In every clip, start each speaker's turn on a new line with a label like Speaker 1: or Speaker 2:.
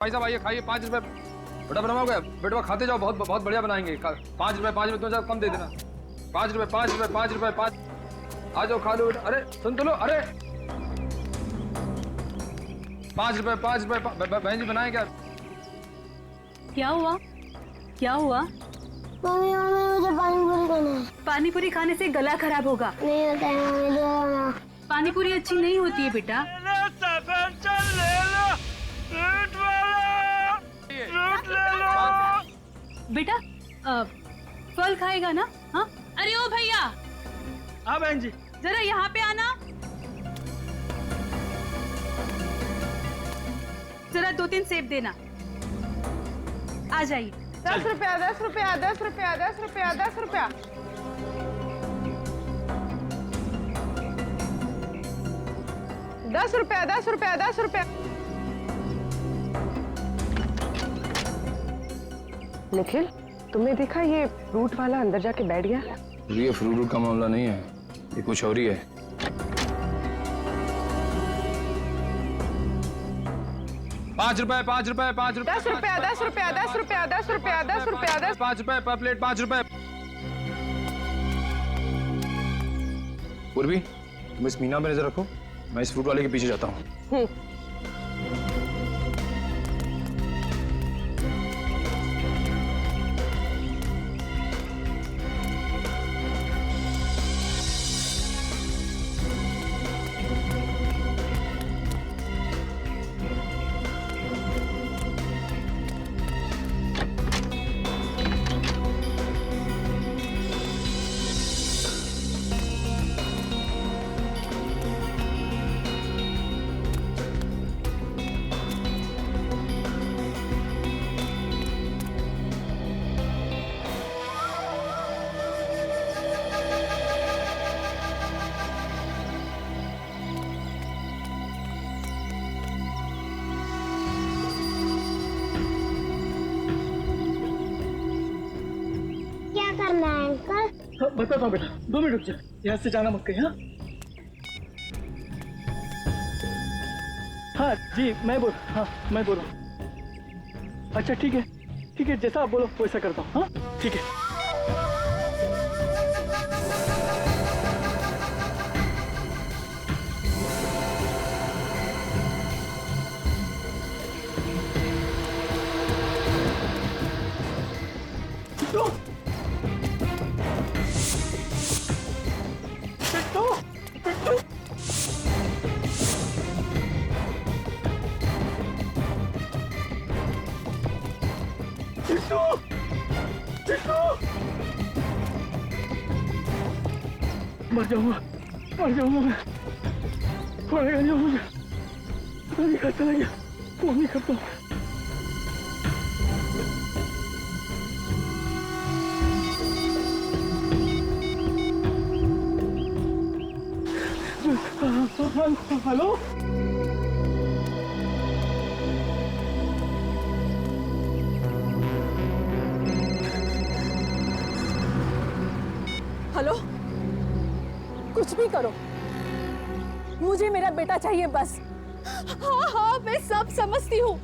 Speaker 1: भाई साहब आइए खाइए, 5 रुपए बेटा बना गया। बेटा खाते जाओ, बहुत बहुत बढ़िया बनाएंगे। 5 रुपए तुम कम दे देना। 5 रुपए 5 रुपए 5 रुपए 5। आ जाओ खा लो बेटा। अरे सुन तो लो। अरे 5 रुपए 5 रुपए बहन जी बनाए क्या?
Speaker 2: क्या हुआ? क्या हुआ?
Speaker 3: मम्मी मम्मी मुझे पानी पूरी खाना है।
Speaker 2: पानी पूरी खाने से गला खराब होगा।
Speaker 3: नहीं होता है मम्मी, दे दो ना।
Speaker 2: पानी पूरी अच्छी नहीं होती है बेटा। बेटा फल खाएगा ना? हाँ अरे ओ भैया।
Speaker 4: हाँ बहन जी।
Speaker 2: जरा यहाँ पे आना। जरा 2-3 सेब देना। आ जाइए।
Speaker 5: 10 रुपया 10 रुपया 10 रुपया 10 रुपया 10 रुपया। 10 रुपया 10 रुपया 10 रुपया।
Speaker 6: निखिल, तुमने देखा ये फ्रूट वाला अंदर जाके बैठ गया?
Speaker 1: ये फ्रूट का मामला नहीं है, ये कुछ और ही है। पाँच रुपए 5 रुपए 5 रुपए
Speaker 5: 10 रुपया 10 रुपया 10 रुपया 10 रुपया 10 रुपया 10।
Speaker 1: 5 रुपए पर प्लेट 5 रुपए। पूर्वी तुम इस मीना पे नजर रखो, मैं इस फ्रूट वाले के पीछे जाता हूँ।
Speaker 3: क्या करना है अंकल?
Speaker 4: हाँ, बताता हूँ बेटा, 2 मिनट रुक जा। यहाँ से जाना मत कहीं। हाँ हाँ जी मैं बोल रहा हूँ। अच्छा ठीक है जैसा आप बोलो वैसा करता हूँ। हाँ ठीक है। मर जाऊंगा मैं। पड़ेगा नहीं मुझे। पता नहीं कहाँ चला गया। फोन नहीं करता हूँ। हेलो
Speaker 7: हेलो, कुछ भी करो, मुझे मेरा बेटा चाहिए बस। हाँ मैं सब समझती हूँ,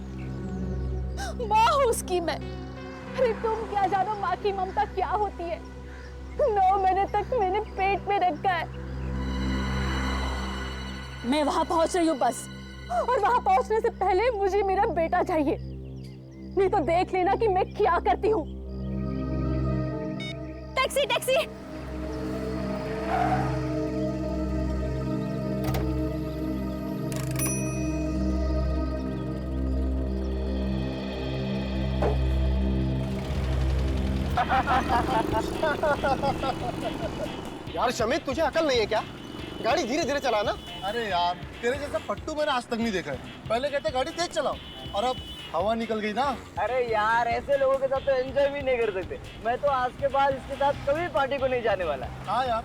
Speaker 7: माँ हूँ उसकी मैं। अरे तुम क्या जानो माँ की ममता क्या होती है। 9 महीने तक मैंने पेट में रखा है। मैं वहां पहुंच रही हूँ बस, और वहां पहुंचने से पहले मुझे मेरा बेटा चाहिए, नहीं तो देख लेना कि मैं क्या करती हूँ। Taxi taxi.
Speaker 8: यार शमित, तुझे अकल नहीं है क्या? गाड़ी धीरे धीरे चलाना।
Speaker 9: अरे यार, तेरे जैसा पट्टू मैंने आज तक नहीं देखा है। पहले कहते गाड़ी तेज चलाओ, और अब हवा निकल गई ना।
Speaker 10: अरे यार, ऐसे लोगों के साथ तो एंजॉय भी नहीं कर सकते। मैं तो आज के बाद इसके साथ कभी पार्टी को नहीं जाने वाला।
Speaker 9: हाँ यार,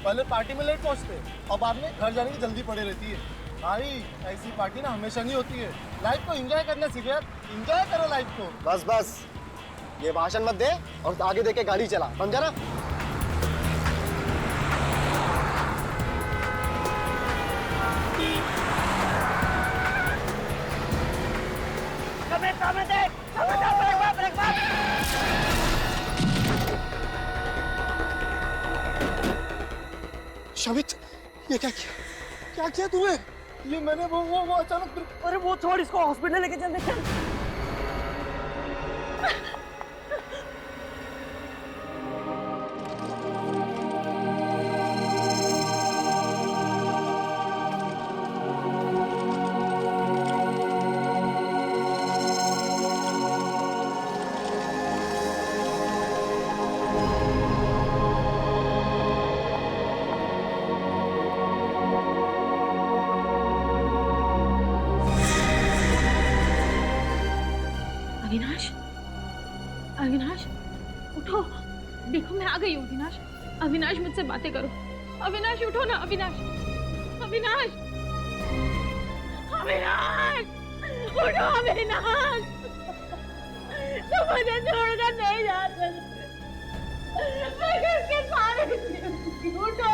Speaker 9: पहले पार्टी में लेट पहुंचते और बाद में घर जाने की जल्दी पड़ी रहती है। भाई ऐसी पार्टी ना हमेशा नहीं होती है। लाइफ को एंजॉय करना सीखो यार, एंजॉय करो लाइफ को।
Speaker 8: बस बस, ये भाषण मत दे और आगे देख के गाड़ी चला, समझा ना?
Speaker 10: सामने देख, सामने देख, ब्रेक मार।
Speaker 9: शाबित, ये क्या किया तूने? ये मैंने वो अचानक।
Speaker 10: अरे वो छोड़, इसको हॉस्पिटल लेके चल।
Speaker 2: अविनाश, अविनाश उठो, देखो मैं आ गई हूँ। अविनाश, अविनाश मुझसे बातें करो। अविनाश उठो ना। अविनाश, अविनाश, अविनाश उठो। अविनाश, तुम मुझे छोड़कर नहीं जा सकते। मैं किसके सहारे जीऊंगी? उठो,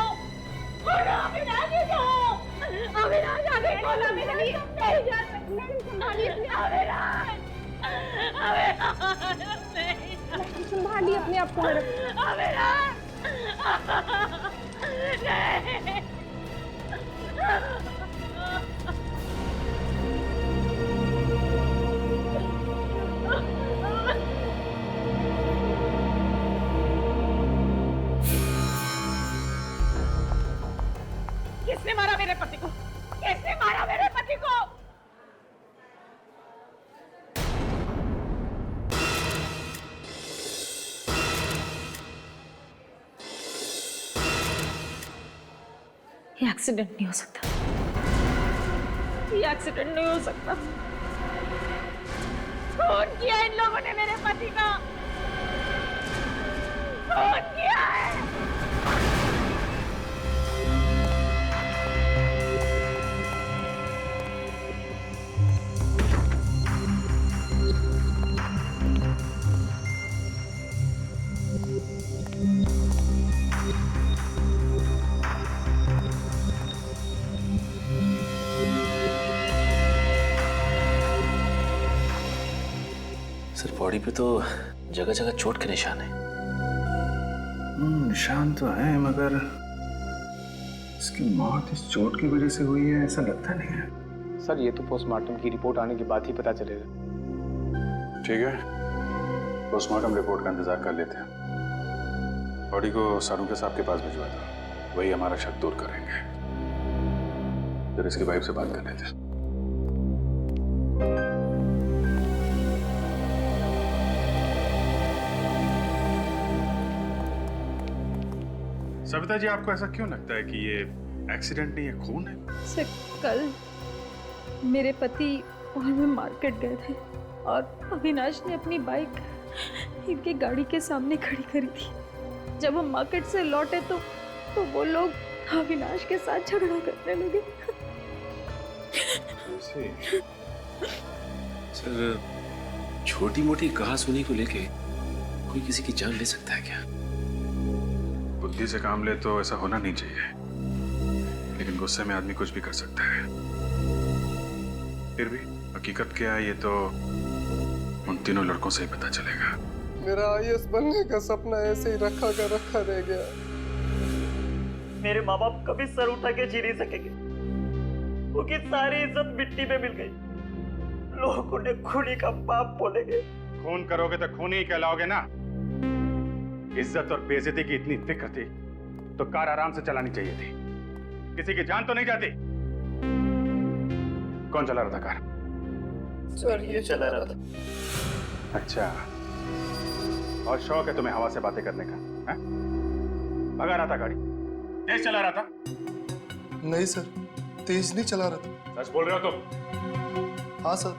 Speaker 2: उठो अविनाश, उठो। अविनाश आगे खोलो, नहीं जा सकते। अविनाश,
Speaker 7: संभालिए अपने आप को मैडम।
Speaker 2: किसने मारा मेरे पति को? किसने मारा मेरे पति को? ये एक्सीडेंट नहीं हो सकता। ये एक्सीडेंट नहीं हो सकता। खून किया इन लोगों ने मेरे पति का। खून किया है।
Speaker 11: सर बॉडी पे तो जगह जगह चोट के निशान है।
Speaker 12: निशान तो है, मगर इसकी मौत इस चोट की वजह से हुई है ऐसा लगता नहीं है।
Speaker 1: सर ये तो पोस्टमार्टम की रिपोर्ट आने के बाद ही पता चलेगा।
Speaker 12: ठीक है, पोस्टमार्टम रिपोर्ट का इंतजार कर लेते हैं। बॉडी को सारूके साहब के पास भिजवा दो, वही हमारा शक दूर करेंगे। फिर इसकी वाइफ से बात कर लेते हैं। सविता जी, आपको ऐसा क्यों लगता है कि ये एक्सीडेंट नहीं, ये खून है?
Speaker 2: सर कल मेरे पति और मैं मार्केट गए थे और अविनाश ने अपनी बाइक इनकी गाड़ी के सामने खड़ी करी थी। जब हम मार्केट से लौटे तो वो लोग अविनाश के साथ झगड़ा करने लगे।
Speaker 11: सर छोटी मोटी कहासुनी को लेके कोई किसी की जान ले सकता है क्या?
Speaker 12: बुद्धि से काम ले तो ऐसा होना नहीं चाहिए, लेकिन गुस्से में आदमी कुछ भी कर सकता है। फिर भी हकीकत क्या है ये तो उन तीनों लड़कों से ही पता चलेगा।
Speaker 9: मेरा आईएएस बनने का सपना ऐसे ही रखा रह गया।
Speaker 10: मेरे माँ बाप कभी सर उठा के जी नहीं सकेंगे, उनकी सारी इज्जत मिट्टी में मिल गई। लोगों ने खूनी का बाप बोलेंगे।
Speaker 12: खून करोगे तो खून ही कहलाओगे ना। इज्जत और बेइज्जती की इतनी फिक्र थी तो कार आराम से चलानी चाहिए थी, किसी की जान तो नहीं जाती। कौन चला रहा था कार?
Speaker 9: सर ये चला रहा था।
Speaker 12: अच्छा, और शौक है तुम्हें हवा से बातें करने का? है? भगा रहा था गाड़ी? तेज चला रहा था?
Speaker 9: नहीं सर, तेज नहीं चला रहा था।
Speaker 12: सच बोल रहे हो तुम?
Speaker 9: हाँ सर,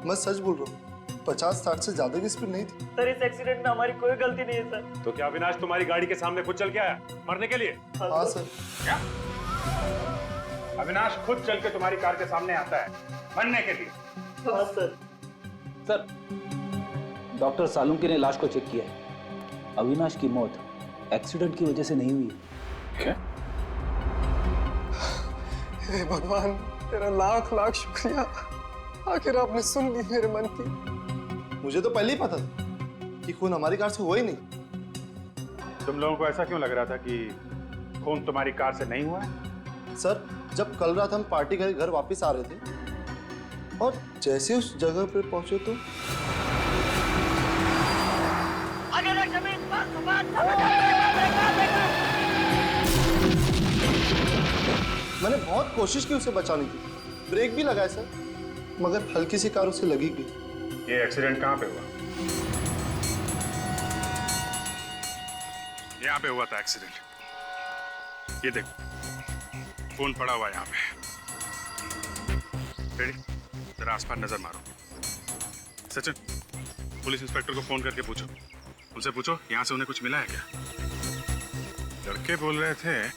Speaker 9: मैं सच बोल रहा हूँ। 50-60 से ज्यादा की स्पीड नहीं थी।
Speaker 10: सर इस एक्सीडेंट में हमारी कोई गलती नहीं है सर।
Speaker 12: तो क्या अविनाश तुम्हारी गाड़ी के सामने खुद चल के आया मरने के लिए?
Speaker 9: हाँ सर।
Speaker 12: क्या? अविनाश खुद चल के तुम्हारी कार के सामने आता है मरने के लिए?
Speaker 10: हाँ सर।
Speaker 13: सर डॉक्टर सालुंके ने लाश को चेक किया है। अविनाश की मौत एक्सीडेंट की वजह से नहीं हुई।
Speaker 12: क्या?
Speaker 9: हे भगवान, तेरा लाख लाख शुक्रिया। आखिर आपने सुन ली मेरे मन की। मुझे तो पहले ही पता था कि खून हमारी कार से हुआ ही नहीं।
Speaker 12: तुम लोगों को ऐसा क्यों लग रहा था कि खून तुम्हारी कार से नहीं हुआ है?
Speaker 9: सर, जब कल रात हम पार्टी करके घर वापस आ रहे थे और जैसे उस जगह पे पहुंचे तो मैंने बहुत कोशिश की उसे बचाने की, ब्रेक भी लगाए सर, मगर हल्की सी कार उसे लगी गई।
Speaker 12: ये एक्सीडेंट कहाँ पे हुआ? यहाँ पे हुआ था एक्सीडेंट। ये देखो, खून पड़ा हुआ है यहाँ पे। रेडी? जरा आसपास नजर मारो। सचिन, पुलिस इंस्पेक्टर को फोन करके पूछो, उनसे पूछो यहाँ से उन्हें कुछ मिला है क्या? लड़के बोल रहे थे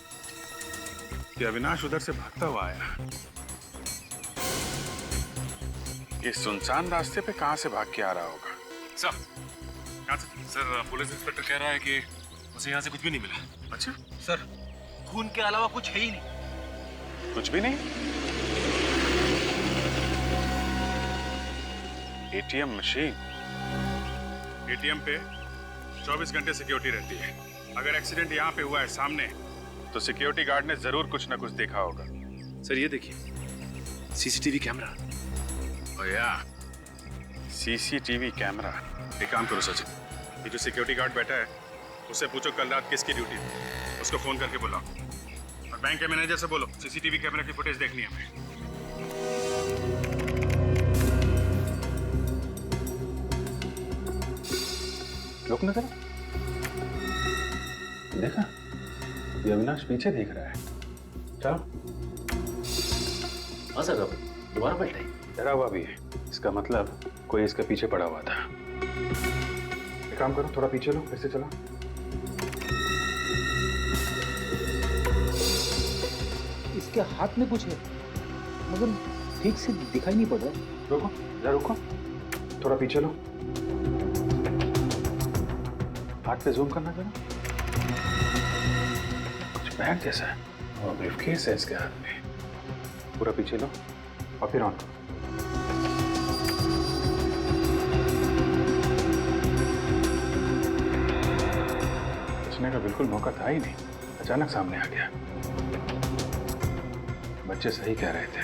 Speaker 12: कि अविनाश उधर से भागता हुआ आया। ये सुनसान रास्ते पे कहाँ से भाग के आ रहा होगा?
Speaker 11: सर, पुलिस इंस्पेक्टर कह रहा है कि उसे यहाँ से कुछ भी नहीं मिला।
Speaker 12: अच्छा
Speaker 11: सर, खून के अलावा कुछ है ही नहीं।
Speaker 12: कुछ भी नहीं? एटीएम मशीन, एटीएम पे 24 घंटे सिक्योरिटी रहती है। अगर एक्सीडेंट यहाँ पे हुआ है सामने, तो सिक्योरिटी गार्ड ने जरूर कुछ ना कुछ देखा होगा।
Speaker 11: सर ये देखिए, सीसीटीवी कैमरा।
Speaker 12: या सीसीटीवी कैमरा। एक काम करो सचिन, ये जो सिक्योरिटी गार्ड बैठा है उससे पूछो कल रात किसकी ड्यूटी थी, उसको फोन करके बुलाओ। और बैंक के मैनेजर से बोलो सीसीटीवी कैमरा की फुटेज देखनी है हमें। रुक ना जरा, देखा ये अविनाश पीछे देख रहा है। चलो।
Speaker 11: हाँ सर, अब दोबारा पलटा।
Speaker 12: डरा हुआ भी है, इसका मतलब कोई इसके पीछे पड़ा हुआ था। एक काम करो, थोड़ा पीछे लो, फिर से चलो।
Speaker 13: इसके हाथ में कुछ है मगर ठीक से दिखाई नहीं पड़ रहा।
Speaker 12: रुको जरा, रुको, थोड़ा पीछे लो, हाथ पे जूम करना जरा। कुछ बैग जैसा है और ब्रीफकेस है इसके हाथ में। पूरा पीछे लो और फिर ऑन करो। बचने का बिल्कुल मौका था ही नहीं, अचानक सामने आ गया। बच्चे सही कह रहे थे।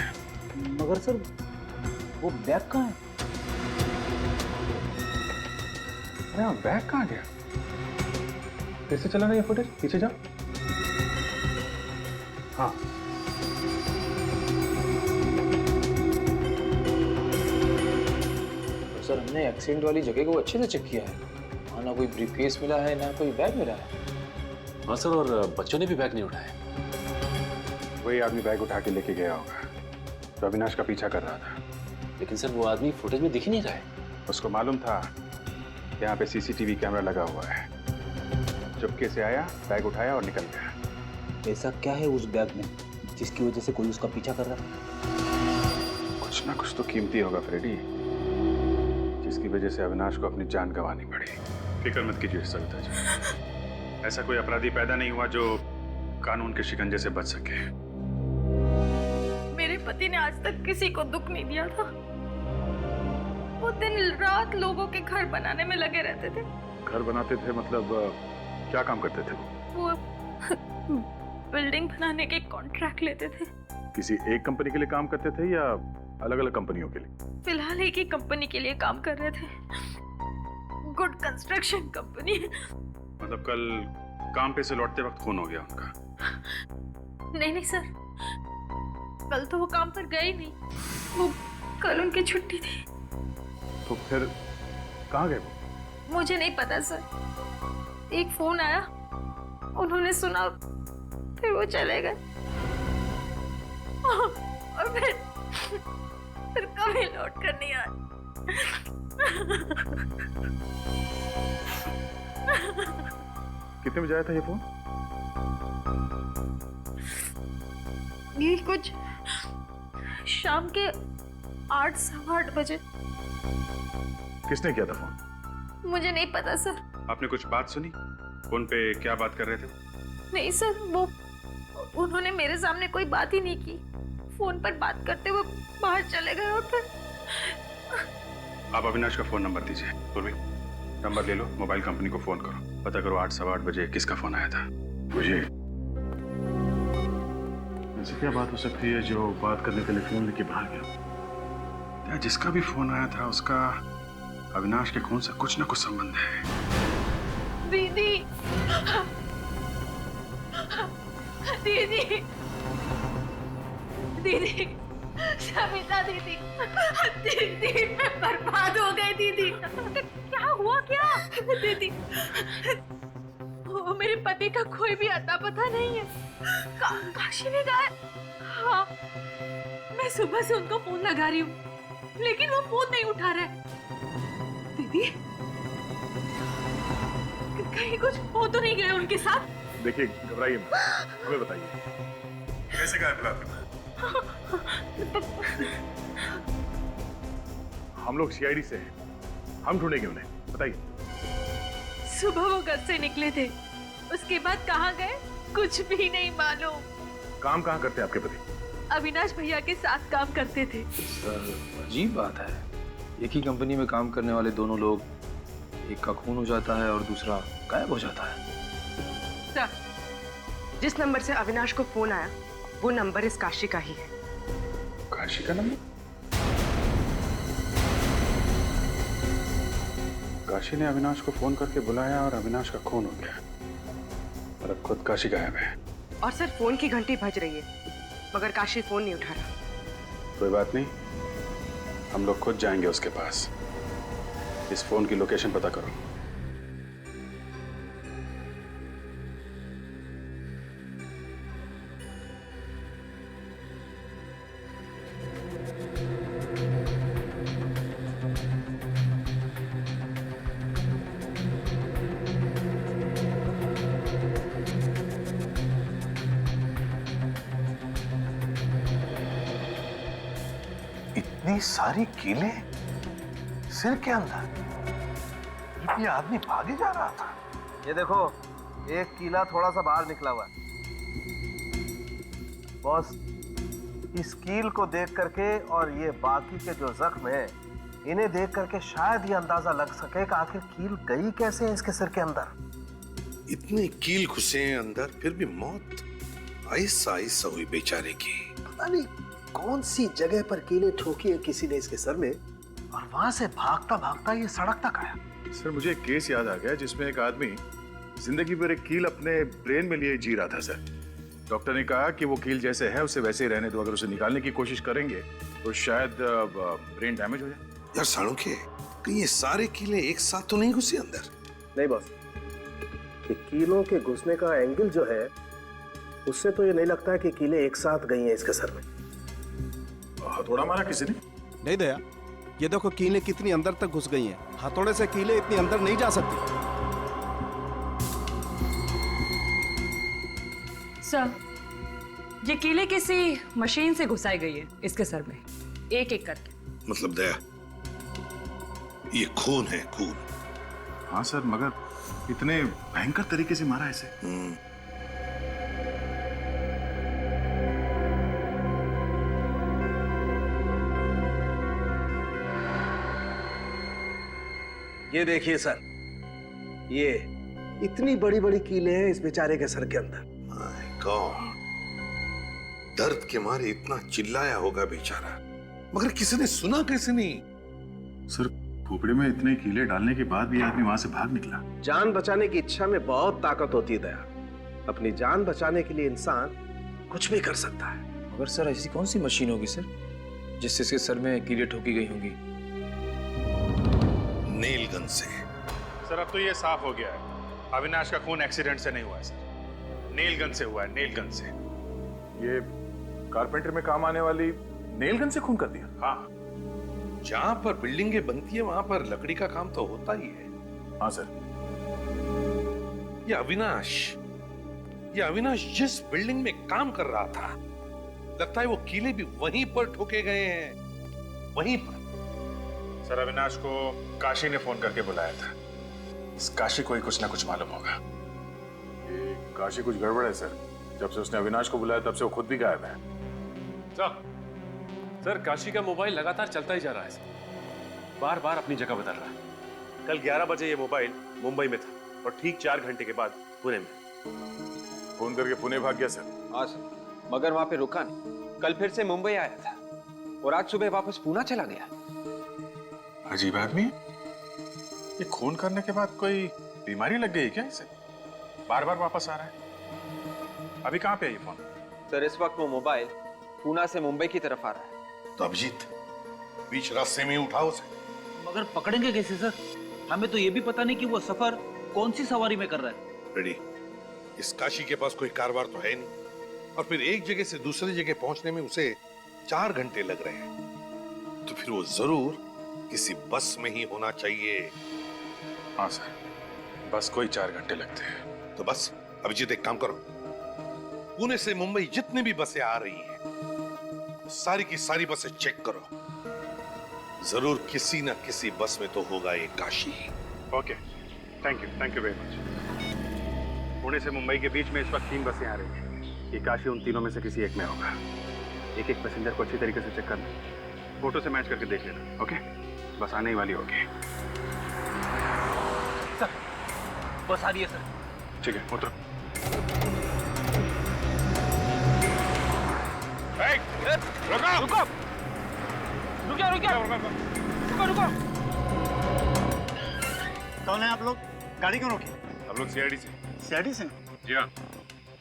Speaker 13: मगर सर वो बैग कहाँ है?
Speaker 12: अरे हाँ, बैग कहाँ गया? फिर से चला ना ये फुटेज, पीछे जाओ। हाँ
Speaker 11: सर, हमने एक्सीडेंट वाली जगह को अच्छे से चेक किया है। हाँ, ना कोई ब्रीफकेस मिला है, ना कोई बैग मिला है। हाँ सर, और बच्चों ने भी बैग नहीं उठाया।
Speaker 12: वही आदमी बैग उठा के लेके गया होगा तो अविनाश का पीछा कर रहा था।
Speaker 11: लेकिन सर वो आदमी फुटेज में दिख ही नहीं रहा है।
Speaker 12: उसको मालूम था यहाँ पे सीसीटीवी कैमरा लगा हुआ है। चुपके से आया, बैग उठाया और निकल गया।
Speaker 13: ऐसा क्या है उस बैग में जिसकी वजह से कोई उसका पीछा कर रहा है?
Speaker 12: कुछ ना कुछ तो कीमती होगा फ्रेडी, जिसकी वजह से अविनाश को अपनी जान गंवानी पड़ी। फिक्र मत कीजिए सविता जी, ऐसा कोई अपराधी पैदा नहीं हुआ जो कानून के शिकंजे से बच सके।
Speaker 2: मेरे पति ने आज तक किसी को दुख नहीं दिया था। वो दिन रात लोगों के घर बनाने में लगे रहते थे।
Speaker 12: घर बनाते थे मतलब क्या काम करते थे
Speaker 2: वो बिल्डिंग बनाने के कॉन्ट्रैक्ट लेते थे।
Speaker 12: किसी एक कंपनी के लिए काम करते थे या अलग अलग कंपनियों के लिए?
Speaker 2: फिलहाल एक ही कंपनी के लिए काम कर रहे थे, गुड कंस्ट्रक्शन कंपनी।
Speaker 12: मतलब कल काम पे से लौटते वक्त खून हो गया उनका?
Speaker 2: नहीं सर, कल तो वो काम पर गए ही नहीं। वो कल उनकी छुट्टी थी।
Speaker 12: तो फिर कहाँ गए वो?
Speaker 2: मुझे नहीं पता सर, एक फोन आया, उन्होंने सुना, फिर वो चले गए और फिर कभी लौट कर नहीं आए।
Speaker 12: कितने बजे आया था ये फोन?
Speaker 2: ये कुछ शाम के 8 सवा 8 बजे।
Speaker 12: किसने किया था फोन?
Speaker 2: मुझे नहीं पता सर।
Speaker 12: आपने कुछ बात सुनी? फोन पे क्या बात कर रहे थे?
Speaker 2: नहीं सर, वो उन्होंने मेरे सामने कोई बात ही नहीं की। फोन पर बात करते हुए बाहर चले गए और फिर
Speaker 12: आप अविनाश का फोन नंबर दीजिए। पूर्वी, नंबर ले लो, मोबाइल कंपनी को फोन करो, पता करो 8 सवा 8 बजे किसका फोन आया था। मुझे ऐसी क्या बात हो सकती है जो बात करने के लिए फोन लेके बाहर गया? या जिसका भी फोन आया था उसका अविनाश के खून से कुछ ना कुछ संबंध है।
Speaker 7: दीदी, दीदी, दीदी, सविता दीदी, दीदी मैं बर्बाद हो गई दीदी। क्या हुआ क्या? दीदी, वो मेरे पति का कोई भी अता पता नहीं है। काशी में गए। हाँ, मैं सुबह से उनको फोन लगा रही हूँ लेकिन वो फोन नहीं उठा रहे। दीदी, कहीं कुछ हो तो नहीं गया उनके साथ?
Speaker 12: देखिए, घबराइए मत, हमें बताइए कैसे गायब हुआ आपका? हम लोग सीआईडी से हैं, हम ढूंढेंगे उन्हें, बताइए।
Speaker 7: सुबह वो घर से निकले थे, उसके बाद कहाँ गए कुछ भी नहीं मालूम।
Speaker 12: काम कहाँ करते हैं आपके पति?
Speaker 7: अविनाश भैया के साथ काम करते थे।
Speaker 1: सर, अजीब बात है, एक ही कंपनी में काम करने वाले दोनों लोग, एक का खून हो जाता है और दूसरा गायब हो जाता है।
Speaker 6: सर, जिस नंबर से अविनाश को फोन आया वो नंबर इस काशी का ही है।
Speaker 12: काशी का नंबर? काशी ने अविनाश को फोन करके बुलाया और अविनाश का खून हो गया और अब खुद काशी गायब है।
Speaker 6: और सर, फोन की घंटी बज रही है मगर काशी फोन नहीं उठा रहा।
Speaker 12: कोई बात नहीं, हम लोग खुद जाएंगे उसके पास। इस फोन की लोकेशन पता करो।
Speaker 14: इतनी सारी कीले सिर के अंदर, ये आदमी भागे जा रहा था।
Speaker 8: ये देखो, एक कीला थोड़ा सा बाहर निकला हुआ है। बॉस, इस कील को देख करके और ये बाकी के जो जख्म है इन्हें देख करके शायद ये अंदाजा लग सके कि आखिर कील गई कैसे है इसके सिर के अंदर।
Speaker 14: इतने कील घुसे हैं अंदर, फिर भी मौत आहिस्ता आहिस्ता हुई बेचारे की।
Speaker 8: पता नहीं कौन सी जगह पर कीले ठोकी है किसी ने इसके सर में और वहां से भागता भागता ये सड़क तक आया।
Speaker 12: सर, मुझे एक केस याद आ गया जिसमें एक आदमी जिंदगी भर एक कील अपने ब्रेन में लिए जी रहा था। सर, डॉक्टर ने कहा कि वो कील जैसे है उसे वैसे ही रहने दो, अगर उसे निकालने की कोशिश करेंगे तो शायद ब्रेन डैमेज हो जाए।
Speaker 14: यार सालुंखे, कहीं ये सारे कीले एक साथ तो नहीं घुसे अंदर?
Speaker 8: नहीं बॉस, ये कीलों के घुसने का एंगल जो है उससे तो ये नहीं लगता है कि कीले एक साथ गई हैं इसके सर में।
Speaker 12: हथौड़ा मारा किसी ने?
Speaker 15: नहीं दया, ये देखो कीलें कितनी अंदर तक घुस गई हैं। हथौड़े से कीलें इतनी अंदर नहीं जा सकती।
Speaker 16: सर, ये कीले किसी मशीन से घुसाई गई है इसके सर में, एक एक करके।
Speaker 14: मतलब दया, ये खून है, खून।
Speaker 12: हाँ सर, मगर इतने भयंकर तरीके से मारा इसे।
Speaker 8: ये देखिए सर, ये इतनी बड़ी बड़ी कीलें हैं इस बेचारे के सर के अंदर।
Speaker 14: माय गॉड, दर्द के मारे इतना चिल्लाया होगा बेचारा, मगर किसी ने सुना कैसे नहीं?
Speaker 12: सर, खोपड़े में इतने कीले डालने के बाद भी आदमी वहां से भाग निकला।
Speaker 8: जान बचाने की इच्छा में बहुत ताकत होती है दया। अपनी जान बचाने के लिए इंसान कुछ भी कर सकता है।
Speaker 1: मगर सर, ऐसी कौन सी मशीन होगी सर जिससे इसके सर में कीले ठोकी गई होंगी?
Speaker 14: नेल गन से।
Speaker 12: सर, अब तो ये साफ हो गया है, अविनाश का खून एक्सीडेंट से नहीं हुआ है सर, नेल गन से हुआ है, नेल गन से। ये कारपेंटर में काम आने वाली नेल गन से खून कर दिया?
Speaker 14: हाँ, जहां पर बिल्डिंगें बनती है वहां पर लकड़ी का काम तो होता ही है।
Speaker 12: हाँ सर।
Speaker 14: ये अविनाश जिस बिल्डिंग में काम कर रहा था, लगता है वो कीले भी वहीं पर ठोके गए हैं, वहीं पर।
Speaker 12: सर, अविनाश को काशी ने फोन करके बुलाया था। इस काशी को ही कुछ ना कुछ मालूम होगा। ये काशी कुछ गड़बड़ है सर, जब से उसने अविनाश को बुलाया तब से वो खुद भी गायब है।
Speaker 11: सर, काशी का मोबाइल लगातार चलता ही जा रहा है
Speaker 12: बार बार अपनी जगह बदल रहा है।
Speaker 17: कल 11 बजे ये मोबाइल मुंबई में था और ठीक 4 घंटे के बाद पुणे में।
Speaker 12: फोन करके पुणे भाग गया सर?
Speaker 11: हाँ सर, मगर वहां पे रुका नहीं। कल फिर से मुंबई आया था और आज सुबह वापस पूना चला गया।
Speaker 12: अजीब आदमी। ये खून करने के बाद कोई बीमारी लग गई क्या इसे? बार बार वापस आ रहा है। अभी कहाँ पे है ये फोन?
Speaker 11: सर इस वक्त वो मोबाइल पूना से मुंबई की तरफ आ रहा है।
Speaker 14: तो अभिजीत बीच रास्ते में उठाओ उसे।
Speaker 13: मगर पकड़ेंगे कैसे सर? हमें तो ये भी पता नहीं कि वो सफर कौन सी सवारी में कर रहा है।
Speaker 14: रेडी, इस काशी के पास कोई कारवार तो है नहीं, और फिर एक जगह से दूसरी जगह पहुंचने में उसे 4 घंटे लग रहे हैं, तो फिर वो जरूर किसी बस में ही होना चाहिए।
Speaker 12: हाँ सर, बस कोई 4 घंटे लगते हैं।
Speaker 14: तो बस अभिजीत एक काम करो, पुणे से मुंबई जितनी भी बसें आ रही हैं सारी की सारी बसें चेक करो। जरूर किसी ना किसी बस में तो होगा ये Kashi.
Speaker 12: Okay, thank you very much. Pune से मुंबई के बीच में इस वक्त 3 बसें आ रही हैं। ये काशी उन तीनों में से किसी एक में होगा। एक एक पैसेंजर को अच्छी तरीके से चेक करना, फोटो से मैच करके देख लेना। ओके, बस आने ही वाली होगी।
Speaker 13: सर बस आ रही है सर।
Speaker 12: ठीक है, उतरो।
Speaker 13: रुको रुको रुको।
Speaker 9: कौन है आप लोग? गाड़ी क्यों रोकी?
Speaker 12: हम लोग सीआईडी से।
Speaker 9: सीआईडी से?
Speaker 12: जी हाँ,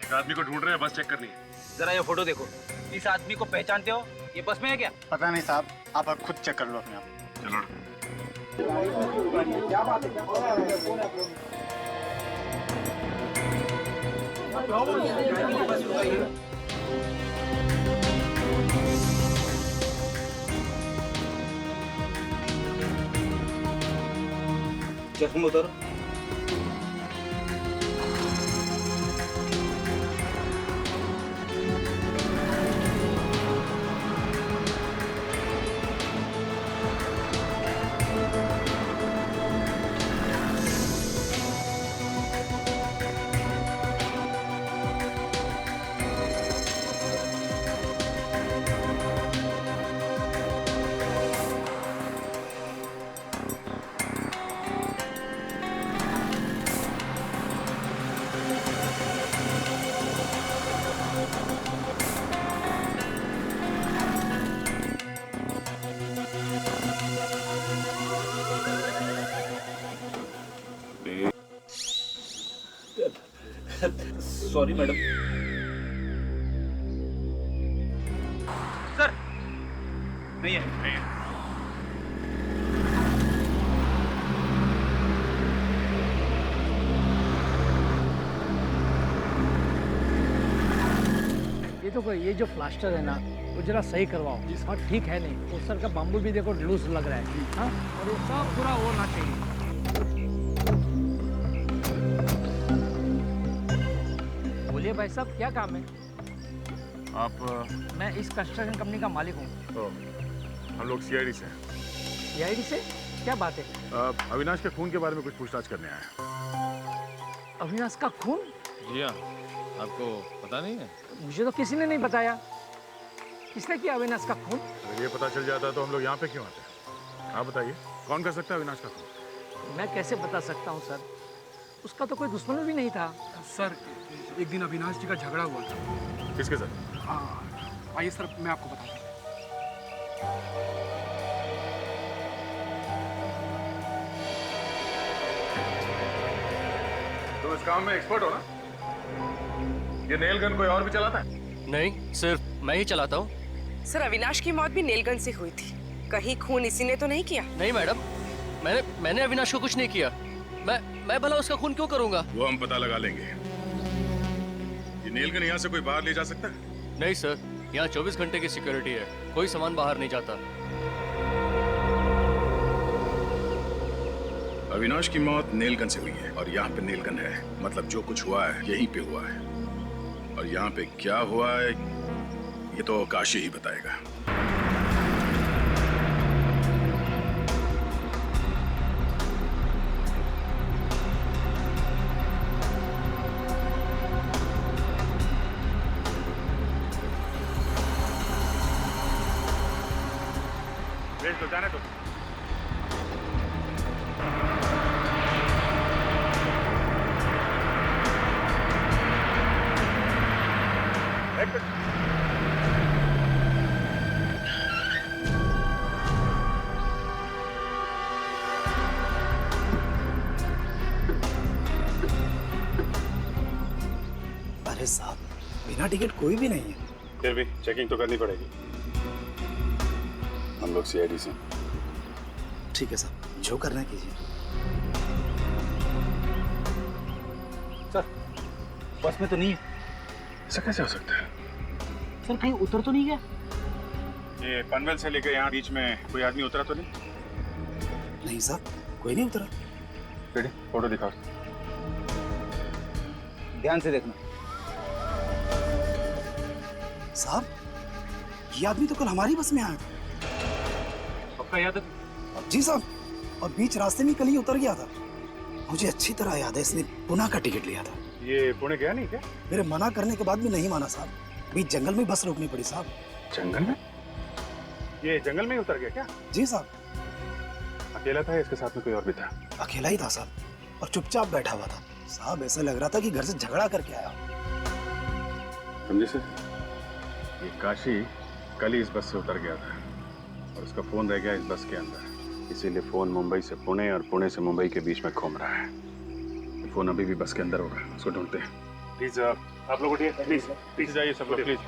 Speaker 12: एक आदमी को ढूंढ रहे हैं, बस चेक करनी है।
Speaker 13: जरा ये फोटो देखो, इस आदमी को पहचानते हो? ये बस में है क्या?
Speaker 9: पता नहीं साहब, आप खुद चेक कर लो अपने आप।
Speaker 12: चलो।
Speaker 13: चश्मा उतारो। Sorry madam. सर नहीं है, नहीं है।
Speaker 4: ये जो प्लास्टर है ना वो जरा सही करवाओ। और ठीक है नहीं तो सर का बाम्बू भी देखो लूज लग रहा है। हाँ, और ये सब पूरा होना चाहिए। बोलिए भाई साहब, क्या काम है?
Speaker 12: आप?
Speaker 4: मैं इस कंस्ट्रक्शन कंपनी का मालिक हूँ।
Speaker 12: हम लोग सीआईडी से हैं।
Speaker 4: सीआईडी से? क्या बात है?
Speaker 12: अविनाश के खून के बारे में कुछ पूछताछ करने आए हैं।
Speaker 4: अविनाश का खून?
Speaker 18: जी हाँ, आपको पता नहीं है?
Speaker 4: मुझे तो किसी ने नहीं बताया। किसने किया अविनाश का खून?
Speaker 12: अगर ये पता चल जाता तो हम लोग यहाँ पे क्यों आते? आप बताइए, कौन कर सकता है अविनाश का खून?
Speaker 4: मैं कैसे बता सकता हूँ सर, उसका तो कोई दुश्मन भी नहीं था।
Speaker 19: सर एक दिन अविनाश जी का झगड़ा हुआ था।
Speaker 12: किसके साथ?
Speaker 19: आइए सर, मैं आपको बताता हूँ।
Speaker 12: तुम इस काम में एक्सपर्ट हो ना? ये नेल गन कोई और भी चलाता है?
Speaker 18: नहीं, सिर्फ मैं ही चलाता हूँ।
Speaker 6: सर अविनाश की मौत भी नेल गन से हुई थी, कहीं खून इसी ने तो नहीं किया?
Speaker 18: नहीं मैडम, मैंने अविनाश को कुछ नहीं किया। मैं भला उसका खून क्यों करूंगा?
Speaker 12: वो हम पता लगा लेंगे। ये नेल गन यहाँ से कोई बाहर ले जा सकता है?
Speaker 18: नहीं सर, यहाँ 24 घंटे की सिक्योरिटी है, कोई सामान बाहर नहीं जाता।
Speaker 12: अविनाश की मौत नेल गन से हुई है और यहाँ पे नेल गन है, मतलब जो कुछ हुआ है यहीं पे हुआ है। और यहाँ पे क्या हुआ है ये तो काशी ही बताएगा। भेज दो, जाने दो।
Speaker 20: बिना टिकट कोई भी नहीं है।
Speaker 12: फिर भी चेकिंग तो करनी पड़ेगी। हम लोग सीआईडी से।
Speaker 20: ठीक है सर, जो करना है कीजिए।
Speaker 13: सर बस में तो नहीं है।
Speaker 12: ऐसा कैसे हो सकता है?
Speaker 13: सर कहीं उतर तो नहीं गया?
Speaker 12: ये पनवेल से लेकर यहाँ बीच में कोई आदमी उतरा तो नहीं?
Speaker 20: नहीं सर, कोई नहीं उतरा।
Speaker 12: रेडी, फोटो दिखाओ।
Speaker 13: ध्यान से देखना।
Speaker 20: साहब, ये आदमी तो कल हमारी बस में आया था।
Speaker 13: आपका याद है?
Speaker 20: जी साहब, और बीच रास्ते में कल ही उतर गया था। मुझे अच्छी तरह याद है, इसने पुणे का टिकट लिया था।
Speaker 12: ये पुणे गया नहीं क्या?
Speaker 20: मेरे मना करने के बाद भी नहीं माना साहब। बीच जंगल में बस रोकनी पड़ी साहब।
Speaker 12: जंगल में? ये जंगल में ही उतर गया क्या?
Speaker 20: जी साहब।
Speaker 12: अकेला था या इसके साथ में कोई और भी था?
Speaker 20: अकेला ही था साहब, और चुपचाप बैठा हुआ था साहब। ऐसा लग रहा था कि घर से झगड़ा करके आया।
Speaker 12: समझे सर, ये काशी कल ही इस बस से उतर गया था और उसका फोन रह गया इस बस के अंदर। इसीलिए फोन मुंबई से पुणे और पुणे से मुंबई के बीच में घूम रहा है। फोन अभी भी बस के अंदर होगा, उसको ढूंढते हैं। प्लीज आप लोग उठिए, प्लीज पीछे जाइए सब लोग प्लीज।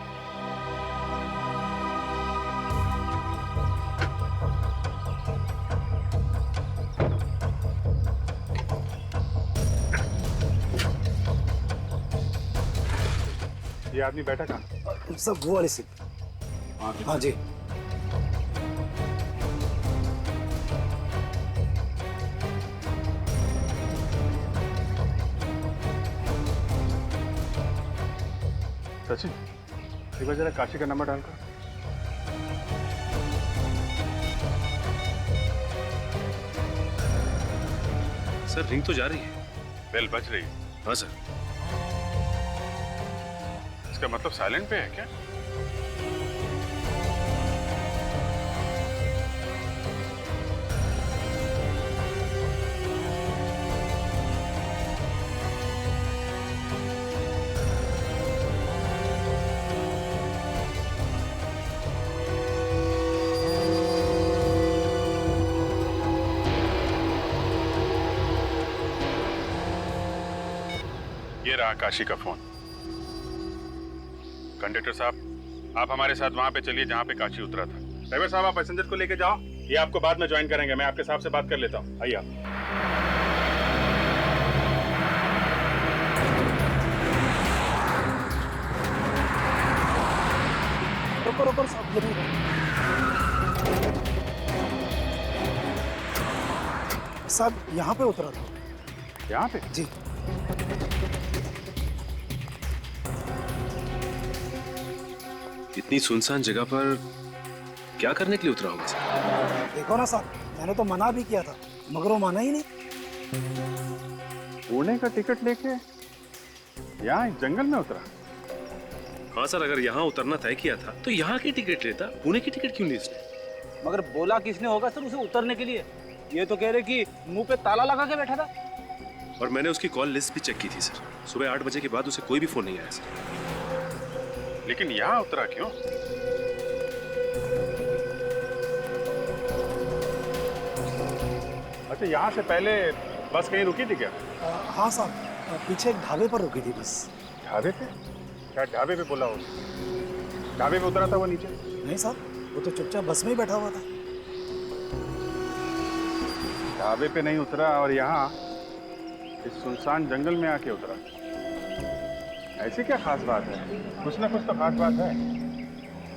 Speaker 12: ये आदमी बैठा कहाँ?
Speaker 20: सब वो वाली सीट। हाँ जी।
Speaker 12: सचिन, एक बार जरा काशी का नंबर डालकर।
Speaker 17: सर रिंग तो जा रही है।
Speaker 12: बेल बज रही है।
Speaker 17: हाँ सर।
Speaker 12: इसका मतलब साइलेंट पे है क्या? ये रहा काशी का फोन। कंडक्टर साहब, आप हमारे साथ वहां पे चलिए जहां पे काशी उतरा था। ड्राइवर साहब, आप पैसेंजर को लेके जाओ, ये आपको बाद में ज्वाइन करेंगे। मैं आपके साहब से बात कर लेता हूँ, आइए आप।
Speaker 20: रुको रुको साहब, ये नहीं। साहब यहाँ पे उतरा था।
Speaker 12: यहाँ पे?
Speaker 20: जी।
Speaker 17: इतनी सुनसान जगह पर क्या करने के लिए उतरा होगा सर?
Speaker 20: देखो ना साहब, मैंने तो मना भी किया था मगर वो माना ही नहीं।
Speaker 12: पुणे का टिकट लेके यहाँ जंगल में उतरा?
Speaker 17: हाँ सर, अगर यहाँ उतरना तय किया था तो यहाँ की टिकट लेता, पुणे की टिकट क्यों ली इसने?
Speaker 13: मगर बोला किसने होगा सर उसे उतरने के लिए? ये तो कह रहे कि मुंह पे ताला लगा के बैठा था।
Speaker 17: और मैंने उसकी कॉल लिस्ट भी चेक की थी सर। सुबह 8 बजे के बाद उसे कोई भी फोन नहीं आया सर।
Speaker 12: लेकिन यहाँ उतरा क्यों? अच्छा, यहाँ से पहले बस कहीं रुकी थी क्या?
Speaker 20: हाँ साहब, पीछे एक ढाबे पर रुकी थी बस।
Speaker 12: ढाबे पे? क्या ढाबे पे बोला हो? ढाबे पे उतरा था वो नीचे?
Speaker 20: नहीं साहब, वो तो चुपचाप बस में ही बैठा हुआ था।
Speaker 12: ढाबे पे नहीं उतरा और यहाँ इस सुनसान जंगल में आके उतरा। ऐसी क्या खास बात है? कुछ ना कुछ तो खास बात है।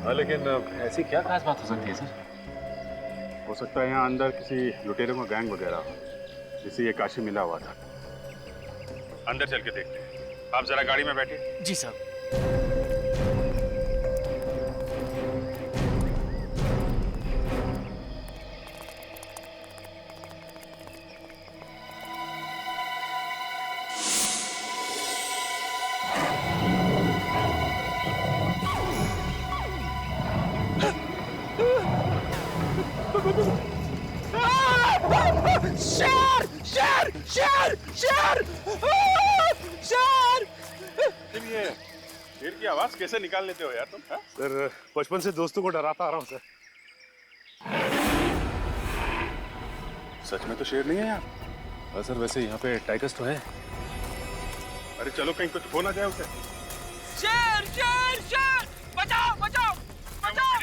Speaker 17: हाँ, लेकिन ऐसी क्या खास बात हो सकती है सर?
Speaker 12: हो सकता है यहाँ अंदर किसी लुटेरों का गैंग वगैरह हो, जिसे ये काशी मिला हुआ था। अंदर चल के देखते हैं। आप जरा गाड़ी में बैठिए।
Speaker 18: जी साहब।
Speaker 4: शेर शेर शेर शेर शेर!
Speaker 12: ये शेर की आवाज कैसे निकाल लेते हो यार तुम? सर, बचपन से दोस्तों को डराता आ रहा हूँ सर। सच में तो शेर नहीं है यार।
Speaker 17: सर, वैसे यहाँ पे टाइगर्स तो है।
Speaker 12: अरे चलो, कहीं कुछ हो ना जाए उसे।
Speaker 4: शेर शेर शेर बचाओ बचाओ बचाओ।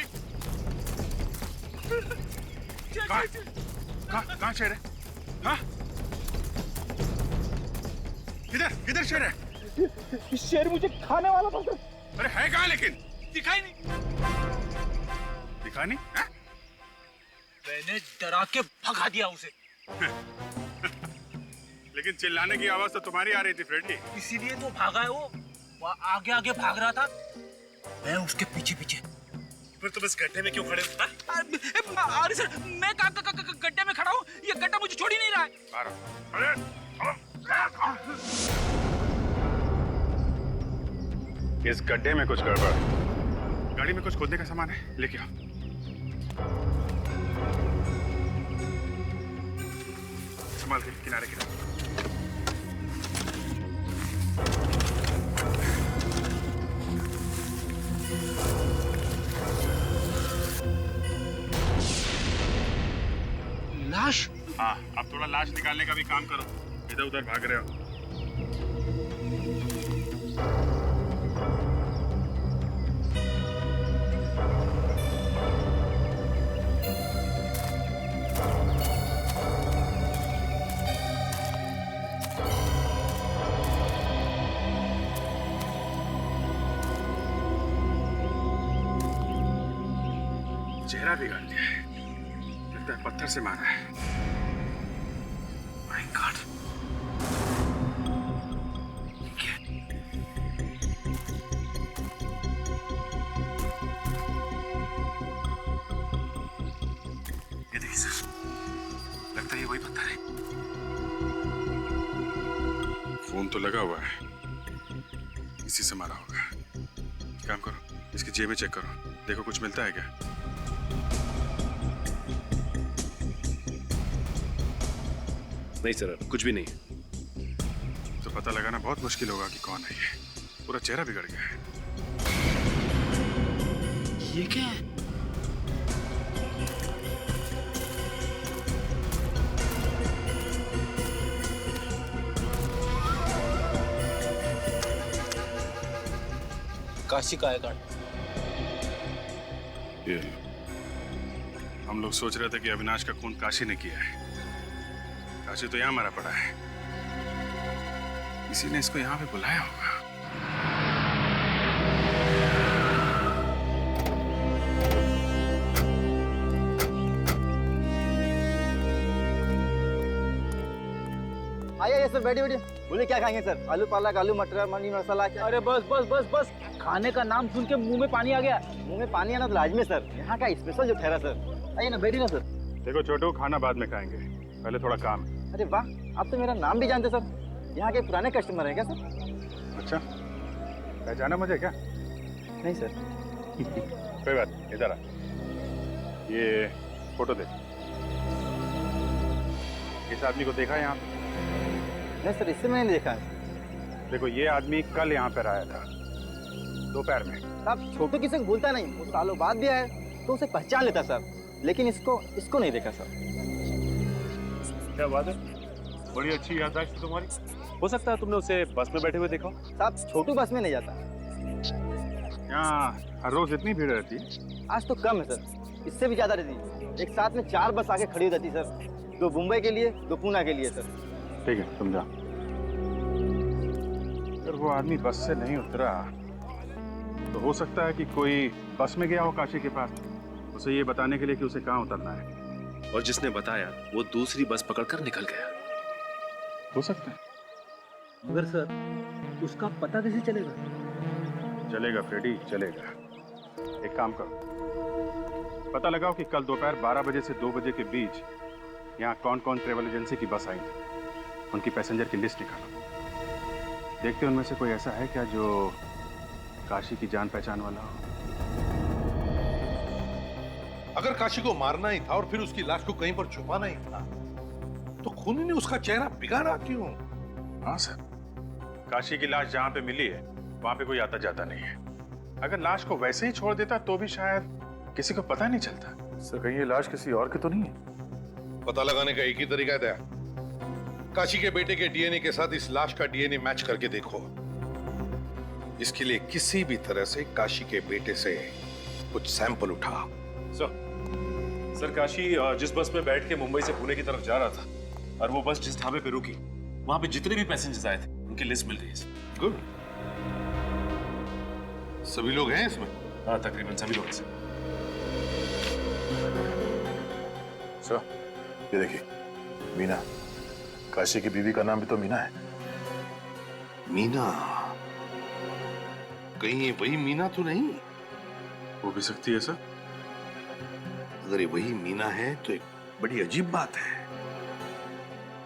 Speaker 12: कहाँ शेर है? हाँ? किधर किधर शेर है?
Speaker 4: शेर मुझे खाने वाला था सर।
Speaker 12: अरे है कहाँ लेकिन?
Speaker 4: दिखाई नहीं।
Speaker 12: दिखाई नहीं? हाँ?
Speaker 4: मैंने डरा के भगा दिया उसे।
Speaker 12: लेकिन चिल्लाने की आवाज तो तुम्हारी आ रही थी फ्रेंडी।
Speaker 4: इसीलिए तो भागा है वो आगे आगे भाग रहा था, मैं उसके पीछे पीछे।
Speaker 12: फिर तुम इस गड्ढे में क्यों खड़े हो?
Speaker 4: अरे सर मैं गड्ढे में खड़ा हूँ, ये गड्ढा मुझे छोड़ ही नहीं रहा है।
Speaker 12: अरे इस गड्ढे में कुछ गड़बड़। गाड़ी में कुछ खोदने का सामान है, लेके आओ। संभाल के किनारे किनारे।
Speaker 4: लाश?
Speaker 12: हाँ, अब थोड़ा लाश निकालने का भी काम करो। इधर उधर भाग रहे हो। चेहरा बिगाड़ दिया है, लगता है पत्थर से मारा है। My God. ये देखिए सर, लगता है ये वही पत्थर है। फोन तो लगा हुआ है, इसी से मारा होगा। काम करो, इसकी जेब में चेक करो, देखो कुछ मिलता है क्या।
Speaker 17: नहीं सर, कुछ भी नहीं।
Speaker 12: तो पता लगाना बहुत मुश्किल होगा कि कौन है ये। पूरा चेहरा बिगड़ गया है।
Speaker 4: ये क्या है?
Speaker 13: काशी का है कार्ड।
Speaker 12: ये लो। हम लोग सोच रहे थे कि अविनाश का खून काशी ने किया है। काशी तो यहाँ मरा पड़ा है, किसी ने इसको यहाँ पे बुलाया होगा।
Speaker 21: आइए सर, बैठिए बैठिए। बोले क्या खाएंगे सर? आलू पालक, आलू मटर, मनी मसाला क्या?
Speaker 13: अरे बस बस बस बस, खाने का नाम सुन के मुंह में पानी आ गया।
Speaker 21: मुंह में पानी आना तो लाजमी सर, यहाँ का स्पेशल जो ठहरा सर। आइए ना, बैठिए ना सर।
Speaker 12: देखो छोटू, खाना बाद में खाएंगे, पहले थोड़ा काम है।
Speaker 21: अरे वाह, आप तो मेरा नाम भी जानते सर। यहाँ के पुराने कस्टमर हैं क्या सर?
Speaker 12: अच्छा, पहचाना मुझे क्या?
Speaker 21: नहीं सर।
Speaker 12: कोई बात, इधर आ। ये फोटो दे। इस आदमी को देखा यहाँ पे?
Speaker 21: नहीं सर, इससे मैंने देखा है।
Speaker 12: देखो, ये आदमी कल यहाँ पर आया था, दोपहर में।
Speaker 21: साहब, छोटू किसी को भूलता नहीं, वो सालों बाद भी आया तो उसे पहचान लेता सर, लेकिन इसको नहीं देखा सर।
Speaker 17: क्या बात है, बड़ी अच्छी याददाश्त है तुम्हारी। हो सकता है तुमने उसे बस में बैठे हुए देखा।
Speaker 21: साहब, छोटू बस में नहीं जाता।
Speaker 12: यहाँ हर रोज इतनी भीड़ रहती है?
Speaker 21: आज तो कम है सर, इससे भी ज्यादा रहती है। एक साथ में 4 बस आके खड़ी हो जाती सर, 2 मुंबई के लिए, 2 पूना के लिए सर।
Speaker 12: ठीक है, तुम जाओ। अगर वो आदमी बस से नहीं उतरा तो हो सकता है कि कोई बस में गया हो काशी के पास, उसे ये बताने के लिए कि उसे कहाँ उतरना है।
Speaker 17: और जिसने बताया वो दूसरी बस पकड़कर निकल गया।
Speaker 12: हो सकता है।
Speaker 13: मगर सर, उसका पता कैसे चलेगा?
Speaker 12: चलेगा फ्रेडी, चलेगा। एक काम करो, पता लगाओ कि कल दोपहर 12 बजे से 2 बजे के बीच यहाँ कौन कौन ट्रेवल एजेंसी की बस आई थी, उनकी पैसेंजर की लिस्ट निकालो। देखते उनमें से कोई ऐसा है क्या जो काशी की जान पहचान वाला हो।
Speaker 14: अगर काशी को मारना ही था और फिर उसकी लाश को कहीं पर छुपाना ही था, तो खूनी ने उसका चेहरा बिगाड़ा क्यों?
Speaker 12: हाँ सर, काशी की लाश जहाँ पे मिली है वहाँ पे कोई आता जाता नहीं है। अगर लाश को वैसे ही छोड़ देता तो भी शायद किसी को पता नहीं चलता। सर, कहीं ये लाश किसी और की तो नहीं है?
Speaker 14: पता लगाने का एक ही तरीका है दया। काशी के बेटे के डीएनए के साथ इस लाश का डीएनए मैच करके देखो। इसके लिए किसी भी तरह से काशी के बेटे से कुछ सैंपल उठा।
Speaker 17: सर काशी जिस बस में बैठ के मुंबई से पुणे की तरफ जा रहा था और वो बस जिस ढाबे पे रुकी वहां पे जितने भी पैसेंजर्स आए थे उनकी लिस्ट मिल गई है।
Speaker 14: गुड। सभी लोग हैं इसमें?
Speaker 17: हाँ तकरीबन सभी लोग हैं सर।
Speaker 12: ये देखिए मीना, काशी की बीवी का नाम भी तो मीना है।
Speaker 14: मीना? कहीं ये वही मीना तो नहीं?
Speaker 12: हो भी सकती है सर।
Speaker 14: अगर ये वही मीना है तो एक बड़ी अजीब बात है।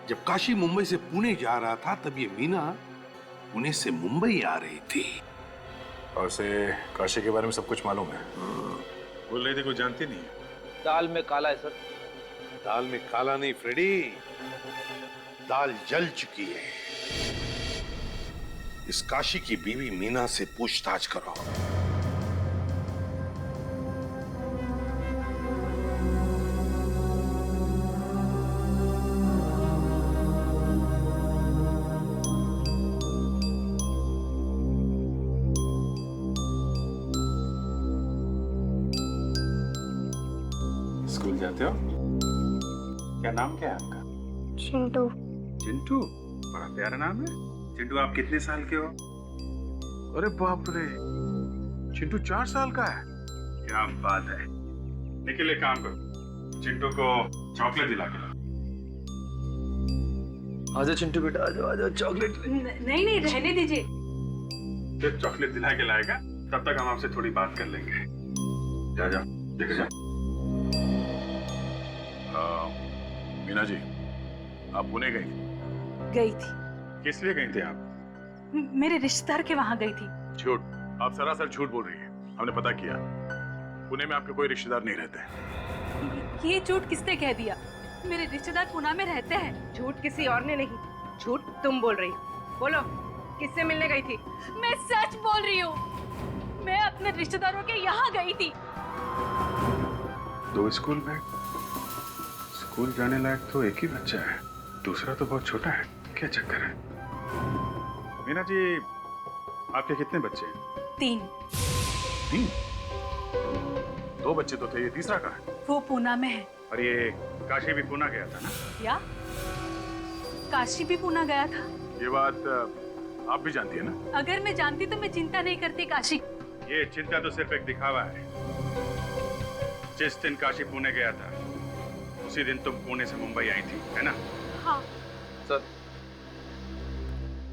Speaker 14: जब काशी मुंबई से पुणे जा रहा था तब ये मीना पुणे से मुंबई आ रही थी।
Speaker 12: और से काशी के बारे में सब कुछ मालूम है। बोल रही थी कोई जानती नहीं है।
Speaker 13: दाल में काला है सर।
Speaker 14: दाल में काला नहीं फ्रेडी, दाल जल चुकी है। इस काशी की बीवी मीना से पूछताछ करो।
Speaker 12: स्कूल जाते हो? क्या नाम क्या है आपका?
Speaker 3: चिंटू।
Speaker 12: चिंटू? बड़ा प्यारा नाम है। चिंटू आप कितने साल के हो? अरे बाप रे, चिंटू 4 साल का है। क्या बात है। निखिल एक काम करो, चिंटू को चॉकलेट दिला के लाओ।
Speaker 1: आजा चिंटू बेटा, आजा आजा, चॉकलेट।
Speaker 16: नहीं नहीं रहने दीजिए।
Speaker 12: जब चॉकलेट दिला के लाएगा तब तक हम आपसे थोड़ी बात कर लेंगे। जा जा देखो जा। मीना जी, आप पुणे गई थी?
Speaker 16: गई थी।
Speaker 12: किस लिए गई थी आप?
Speaker 16: मेरे रिश्तेदार के वहां गई थी।
Speaker 12: झूठ, आप सरासर झूठ बोल रही हैं। हमने पता किया, पुणे में आपके कोई रिश्तेदार नहीं रहते।
Speaker 16: ये झूठ किसने कह दिया? मेरे रिश्तेदार पुणे में रहते हैं।
Speaker 6: झूठ किसी और ने नहीं, झूठ तुम बोल रही हो। बोलो किससे मिलने गई थी?
Speaker 16: मैं सच बोल रही हूँ। मैं अपने रिश्तेदारों के यहाँ गई थी।
Speaker 12: 2 स्कूल बैग? स्कूल जाने लायक तो एक ही बच्चा है, दूसरा तो बहुत छोटा है। क्या चक्कर है? मीना जी, आपके कितने बच्चे हैं?
Speaker 16: 3।
Speaker 12: 3? 2 बच्चे तो थे, ये तीसरा कहाँ है?
Speaker 16: वो पुणे में है।
Speaker 12: और ये काशी भी पुणे गया था ना?
Speaker 16: क्या? काशी भी पुणे गया था?
Speaker 12: ये बात आप भी जानती है ना?
Speaker 16: अगर मैं जानती तो मैं चिंता नहीं करती काशी।
Speaker 12: ये चिंता तो सिर्फ एक दिखावा है। जिस दिन काशी पुणे गया था उसी दिन तुम पुणे से मुंबई आई थी, है ना?
Speaker 16: हाँ
Speaker 12: सर।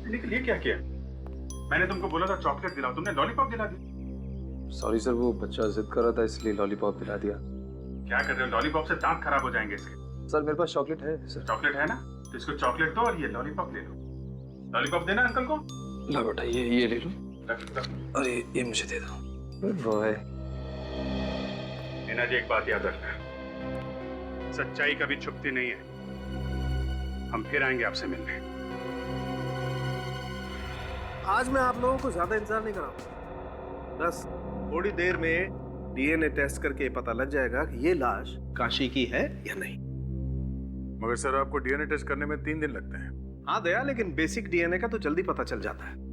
Speaker 12: लेकिन ये क्या किया? मैंने तुमको बोला था चॉकलेट दिलाओ, तुमने लॉलीपॉप दिला दी।
Speaker 1: सॉरी सर, वो बच्चा जिद कर रहा था इसलिए लॉलीपॉप दिला दिया।
Speaker 12: क्या कर रहे हो? लॉलीपॉप से दांत खराब हो जाएंगे इसके।
Speaker 1: सर मेरे पास चॉकलेट है सर।
Speaker 12: चॉकलेट है ना, तो इसको चॉकलेट दो और ये लॉलीपॉप ले लो। लॉलीपॉप देना अंकल को।
Speaker 1: लो बेटा, ये ले लो।
Speaker 12: रख।
Speaker 1: और ये मुझे दे दो। बॉय।
Speaker 12: मीना जी, एक बात याद रखना, सच्चाई कभी छुपती नहीं है। हम फिर आएंगे आपसे मिलने।
Speaker 8: आज मैं आप लोगों को ज्यादा इंतजार नहीं कराऊंगा। बस थोड़ी देर में डीएनए टेस्ट करके पता लग जाएगा कि ये लाश काशी की है या नहीं।
Speaker 12: मगर सर, आपको डीएनए टेस्ट करने में 3 दिन लगते हैं।
Speaker 8: हाँ दया, लेकिन बेसिक डीएनए का तो जल्दी पता चल जाता है।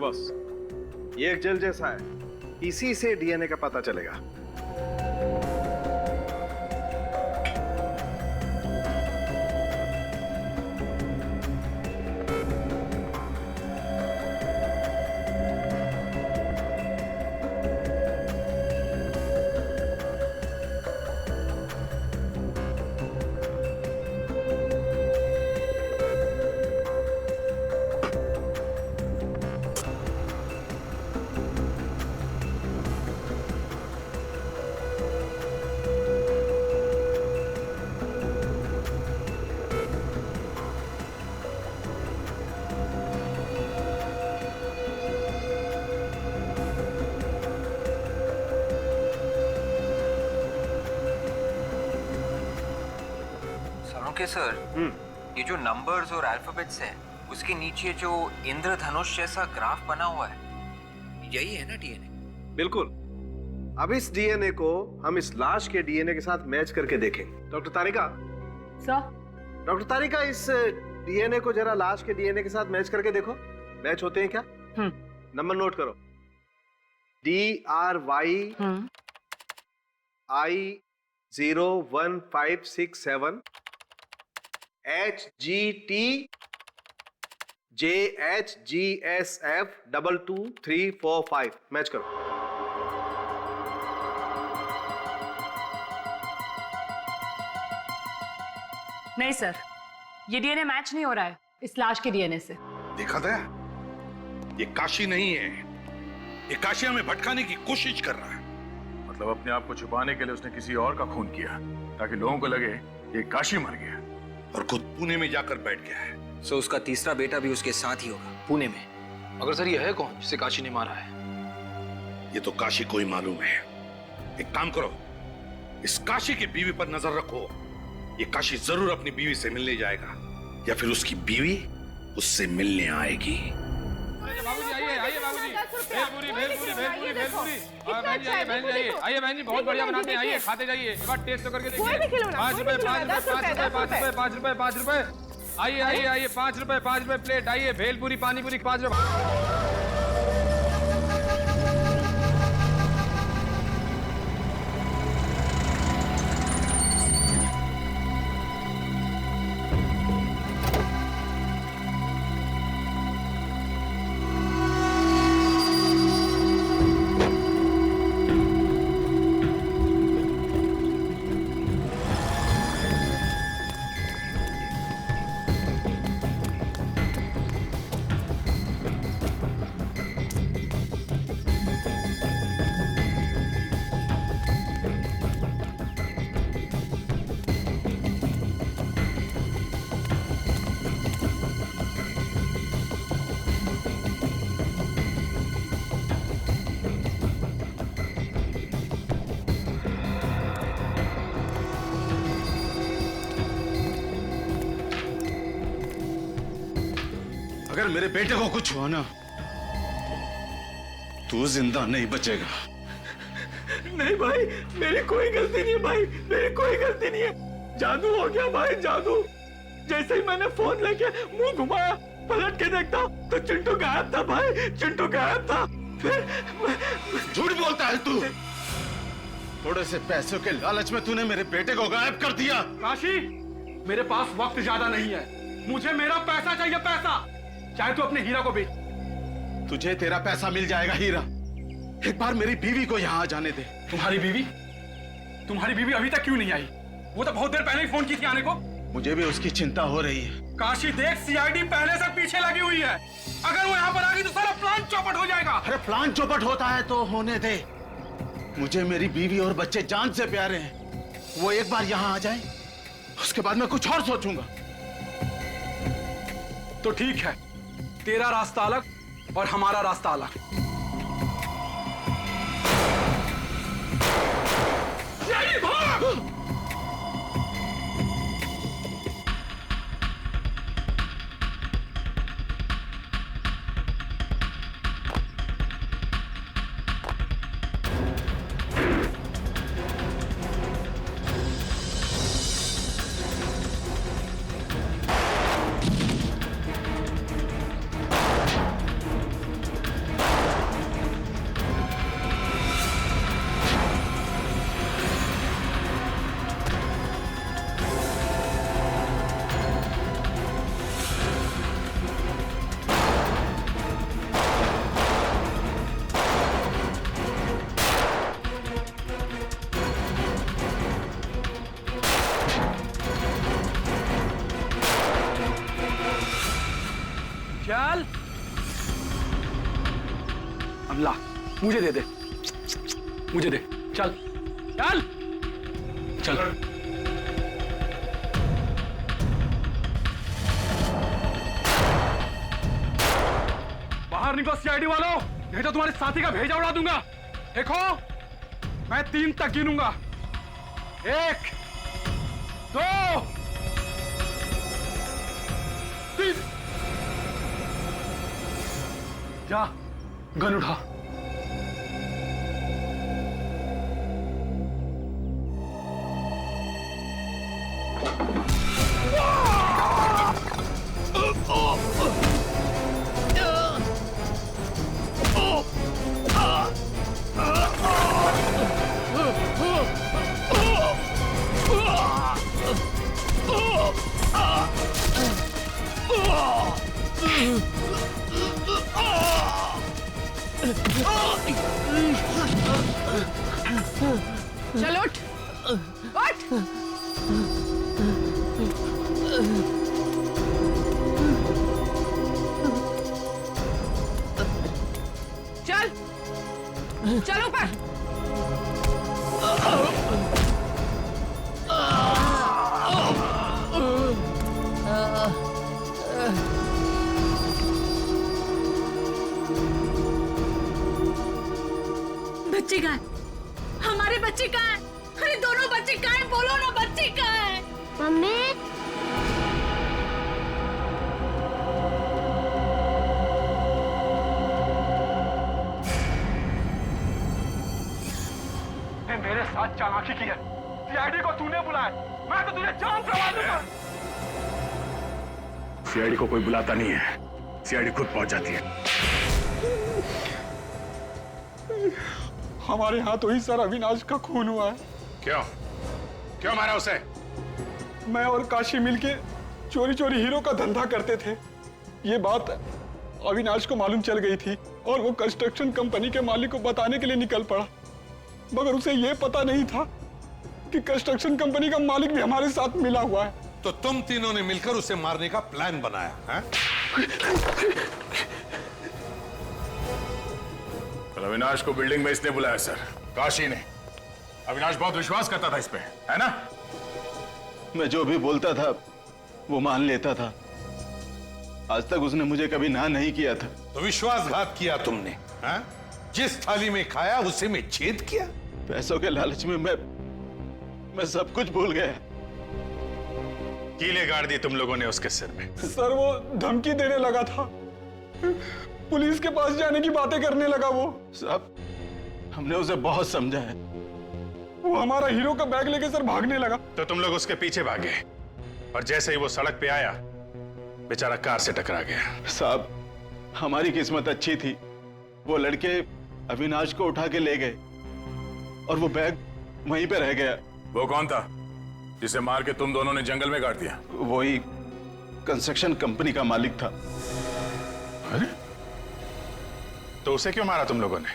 Speaker 12: बॉस?
Speaker 8: ये एक जेल जैसा है, इसी से डीएनए का पता चलेगा।
Speaker 5: ओके सर, ये जो नंबर्स और अल्फाबेट्स हैं, उसके नीचे जो इंद्रधनुष जैसा ग्राफ बना हुआ है, यही है ना डीएनए?
Speaker 8: बिल्कुल। अब इस डीएनए को हम इस लाश के डीएनए के साथ मैच करके देखेंगे। डॉक्टर तारिका
Speaker 16: सर।
Speaker 8: डॉक्टर तारिका, इस डीएनए को जरा लाश के डीएनए के साथ मैच करके देखो, मैच होते हैं क्या? नंबर नोट करो। DRY I 01567 HGT JHGSF 22345 match करो।
Speaker 16: नहीं सर, ये डीएनए मैच नहीं हो रहा है इस लाश के डीएनए से।
Speaker 14: देखा था, ये काशी नहीं है, ये काशी हमें भटकाने की कोशिश कर रहा है।
Speaker 12: मतलब अपने आप को छुपाने के लिए उसने किसी और का खून किया ताकि लोगों को लगे ये काशी मर गया,
Speaker 14: और खुद पुणे में जाकर बैठ गया है।
Speaker 5: सो उसका तीसरा बेटा भी उसके साथ ही होगा पुणे में।
Speaker 11: अगर सर ये है कौन जिसे काशी ने मारा है?
Speaker 14: ये तो काशी को ही मालूम है। एक काम करो, इस काशी की बीवी पर नजर रखो। ये काशी जरूर अपनी बीवी से मिलने जाएगा, या फिर उसकी बीवी उससे मिलने आएगी।
Speaker 1: बाबूजी आइए, आइए बाबूजी, भेलपुरी भेलपुरी भेलपुरी भेलपुरी। बहन जी आइए, बहन जी आइए, आइए बहन जी, बहुत बढ़िया बनाते हैं, आइए खाते जाइए, एक बार टेस्ट तो करके देखिए। 5 रुपए 5 रुपए 5 रुपए 5 रुपए 5 रुपए 5 रुपए, आइए आइए आइए, 5 रुपए प्लेट, आइए भेलपुरी पानीपुरी 5 रुपए।
Speaker 14: अगर मेरे बेटे को कुछ हुआ ना, तू जिंदा नहीं बचेगा।
Speaker 4: नहीं भाई, मेरी कोई गलती नहीं है भाई, मेरी कोई गलती नहीं है। जादू हो गया भाई, जादू। जैसे ही मैंने फोन लेके मुंह घुमाया, पलट के देखता तो चिंटू गायब था भाई, चिंटू गायब था। फिर
Speaker 14: झूठ बोलता है तू। थोड़े से पैसों के लालच में तूने मेरे बेटे को गायब कर दिया।
Speaker 19: काशी, मेरे पास वक्त ज्यादा नहीं है, मुझे मेरा पैसा चाहिए, पैसा। चाहे तू अपने हीरा को बेच।
Speaker 14: तुझे तेरा पैसा मिल जाएगा हीरा। एक बार मेरी बीवी को यहाँ आ जाने दे।
Speaker 19: तुम्हारी बीवी? तुम्हारी बीवी अभी तक क्यों नहीं आई? वो तो बहुत देर पहले ही फोन की थी आने को।
Speaker 14: मुझे भी उसकी चिंता हो रही है।
Speaker 19: काशी देख, सीआईडी पहले से पीछे लगी हुई है। अगर वो यहाँ पर आ गई तो सारा प्लान चौपट हो जाएगा।
Speaker 14: अरे प्लान चौपट होता है तो होने दे। मुझे मेरी बीवी और बच्चे जान से प्यारे हैं। वो एक बार यहाँ आ जाए, उसके बाद मैं कुछ और सोचूंगा।
Speaker 19: तो ठीक है, तेरा रास्ता अलग और हमारा रास्ता अलग। यही भाग! चल अमला, मुझे दे दे, मुझे दे। चल चल चल। बाहर निकलो सीआईडी वालों, नहीं तो तुम्हारे साथी का भेजा उड़ा दूंगा। देखो, मैं 3 तक गिनूंगा। 1 2 3। जा, गन उठा।
Speaker 6: चल उठ, उठ। चल, चल ऊपर।
Speaker 7: बच्चे कहाँ है? हमारे बच्चे कहाँ है? अरे दोनों बच्चे कहाँ है? बोलो ना, बच्चे कहाँ है?
Speaker 3: मम्मी
Speaker 19: मेरे साथ चालाकी की है। सीआईडी को तूने बुलाया, मैं तो तुझे जान से मार दूंगा।
Speaker 12: सीआईडी को कोई बुलाता नहीं है, सीआईडी खुद पहुंच जाती है।
Speaker 19: हमारे यहाँ तो ही सर अविनाश का खून हुआ है।
Speaker 12: क्यों? क्यों मारा उसे?
Speaker 19: मैं और काशी मिलके चोरी चोरी हीरो का धंधा करते थे। ये बात अविनाश को मालूम चल गई थी और वो कंस्ट्रक्शन कंपनी के मालिक को बताने के लिए निकल पड़ा, मगर उसे ये पता नहीं था कि कंस्ट्रक्शन कंपनी का मालिक भी हमारे साथ मिला हुआ है।
Speaker 14: तो तुम तीनों ने मिलकर उसे मारने का प्लान बनाया है?
Speaker 12: अविनाश को बिल्डिंग में इसने बुलाया सर, काशी ने। अविनाश बहुत विश्वास करता था इस पे, है ना?
Speaker 20: मैं जो भी बोलता था वो मान लेता था। आज तक उसने मुझे कभी ना नहीं किया था।
Speaker 14: तो विश्वासघात किया तुमने, है? जिस थाली में खाया उसी में छेद किया।
Speaker 20: पैसों के लालच में मैं सब कुछ भूल गया।
Speaker 12: कीले गाड़ दी तुम लोगों ने उसके सिर में।
Speaker 19: सर वो धमकी देने लगा था, पुलिस के पास जाने की बातें करने लगा। वो
Speaker 20: साहब हमने उसे बहुत समझाया।
Speaker 19: वो हमारा हीरो का बैग लेके सर भागने लगा।
Speaker 12: तो तुम लोग उसके पीछे भागे और जैसे ही वो सड़क पे आया बेचारा कार से टकरा गया।
Speaker 20: साहब हमारी किस्मत अच्छी थी, वो लड़के अविनाश को उठा के ले गए और वो बैग वहीं पे रह गया।
Speaker 12: वो कौन था जिसे मार के तुम दोनों ने जंगल में गाड़ दिया?
Speaker 20: वही कंस्ट्रक्शन कंपनी का मालिक था।
Speaker 12: अरे तो उसे क्यों मारा तुम लोगों ने?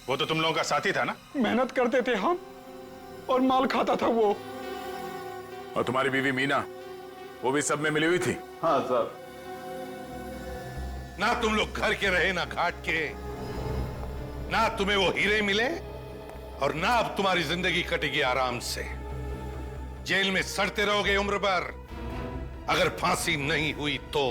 Speaker 12: वो तो तुम लोगों का साथी था ना?
Speaker 19: मेहनत करते थे हम और माल खाता था वो।
Speaker 12: और तुम्हारी बीवी मीना, वो भी सब में मिली हुई थी?
Speaker 20: हाँ साहब।
Speaker 14: ना तुम लोग घर के रहे ना घाट के, ना तुम्हें वो हीरे मिले और ना अब तुम्हारी जिंदगी कटेगी आराम से। जेल में सड़ते रहोगे उम्र भर, अगर फांसी नहीं हुई तो।